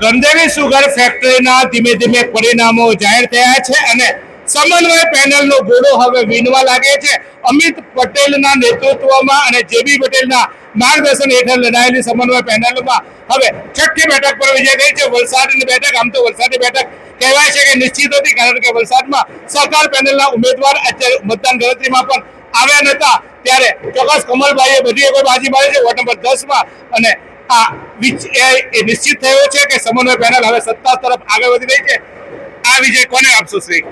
ગંદેવી sugar ફેક્ટરીના ધીમે ધીમે પરિણામો જાહેર થયા છે અને સમન્વય પેનલનો ઘોડો હવે વીણવા લાગે છે. અમિત પટેલના નેતૃત્વમાં અને જેબી પટેલના માર્ગદર્શન હેઠળ લડાયેલી સમન્વય પેનલમાં હવે છઠ્ઠી બેઠક પર વિજય થઈ છે. વલસાડની બેઠક, આમ તો વલસાડની બેઠક કહેવાય છે કે નિશ્ચિત હતી, કારણ કે વલસાડમાં સહકાર પેનલના ઉમેદવાર અત્યારે મતદાન ગણતરીમાં પણ આવ્યા નહોતા. ત્યારે ચોક્કસ કમલભાઈએ બધી કોઈ બાજી મારી છે વોર્ડ નંબર 10માં અને આ નિશ્ચિત થયો છે કે સમન્વય પેનલ હવે સત્તા તરફ આગળ વધી રહી છે. આ વિજય કોને આપશો શ્રી?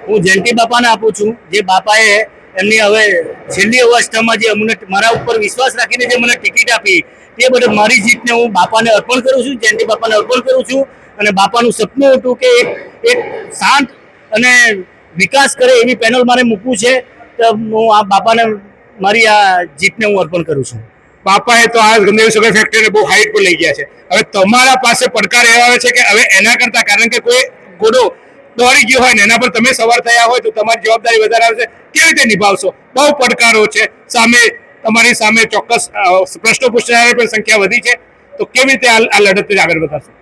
હું જયંતિ બાપાને આપું છું. જે બાપાએ એમની હવે છેલ્લી અવસ્થામાં જે અમને મારા ઉપર વિશ્વાસ રાખીને જે મને ટિકિટ આપી તે બદલ મારી જીતને હું બાપાને અર્પણ કરું છું, જયંતિ બાપાને અર્પણ કરું છું. અને બાપાનું સપનું હતું કે એક શાંત અને વિકાસ કરે એવી પેનલ મારે મૂકવું છે. તો હું આ બાપાને મારી આ જીતને હું અર્પણ કરું છું. બાપાએ તો આ ગંદેવી સુગર ફેક્ટરીને બહુ હાઈટ પર લઈ ગયા છે. હવે તમારા પાસે પડકાર એવા આવે છે કે હવે એના કરતા, કારણ કે કોઈ ઘોડો દોડી ગયો હોય ને એના પર તમે સવાર થયા હોય તો તમારી જવાબદારી વધારે આવશે. કેવી રીતે નિભાવશો? બહુ પડકારો છે સામે, તમારી સામે ચોક્કસ પ્રશ્નો પૂછનારી પણ સંખ્યા વધી છે. તો કેવી રીતે આ લડત આગળ વધારશો?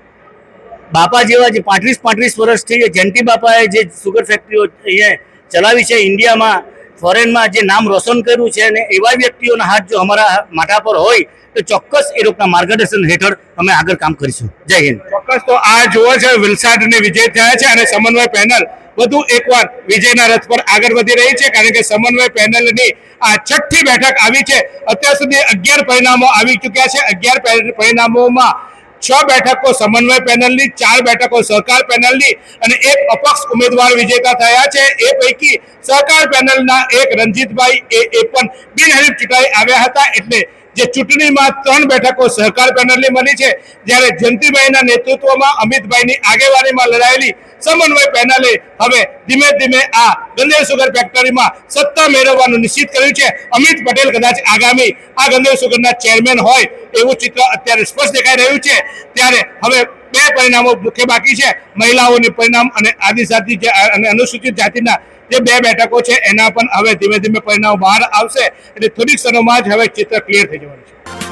બાપા જેવા જે 35 વર્ષથી જયંતિ બાપાએ જે સુગર ફેક્ટરીઓ અહીંયા ચલાવી છે, ઇન્ડિયામાં ફોરેનમાં જે નામ રોશન કર્યું છે, અને એવા વ્યક્તિઓના હાથ જો અમારા માથા પર હોય તો ચોક્કસ એ લોકોના માર્ગદર્શન હેઠળ અમે આગળ કામ કરીશું. જય હિન્દ. ચોક્કસ. તો આ જોવો છે વલસાડને વિજય થયા છે અને સમન્વય પેનલ વધુ એકવાર વિજયના રથ પર આગળ વધી રહી છે, કારણ કે સમન્વય પેનલની આ છઠ્ઠી બેઠક આવી છે. અત્યાર સુધી 11 પરિણામો આવી ચૂક્યા છે. 11 પરિણામોમાં 6 બેઠકો સમન્વય પેનલની, 4 બેઠકો સહકાર પેનલની અને એક અપક્ષ ઉમેદવાર વિજેતા થયા છે. એ પૈકી સહકાર પેનલના એક રણજીતભાઈ એ પણ બિનહરીફ ચૂંટાઈ આવ્યા હતા. એટલે જે ચૂંટણીમાં 3 બેઠકો સહકાર પેનલની મળી છે, જ્યારે જયંતિભાઈના નેતૃત્વમાં અમિતભાઈની આગેવાનીમાં લડાયેલી સમન્વય પેનલે હવે ધીમે ધીમે આ ગંદેવી સુગર ફેક્ટરીમાં સત્તા મેળવવાનું નિશ્ચિત કર્યું છે. અમિત પટેલ કદાચ આગામી આ ગંદેવી સુગરના ચેરમેન હોય એવું ચિત્ર અત્યારે સ્પષ્ટ દેખાઈ રહ્યું છે. ત્યારે હવે 2 પરિણામો મુખ્ય બાકી છે, મહિલાઓની પરિણામ અને આદિજાતિ અને અનુસૂચિત જાતિના જે 2 બેઠકો છે એના પણ હવે ધીમે ધીમે પરિણામ બહાર આવશે. એટલે થોડીક ક્ષણોમાં જ હવે ચિત્ર ક્લિયર થઈ જવાનું છે.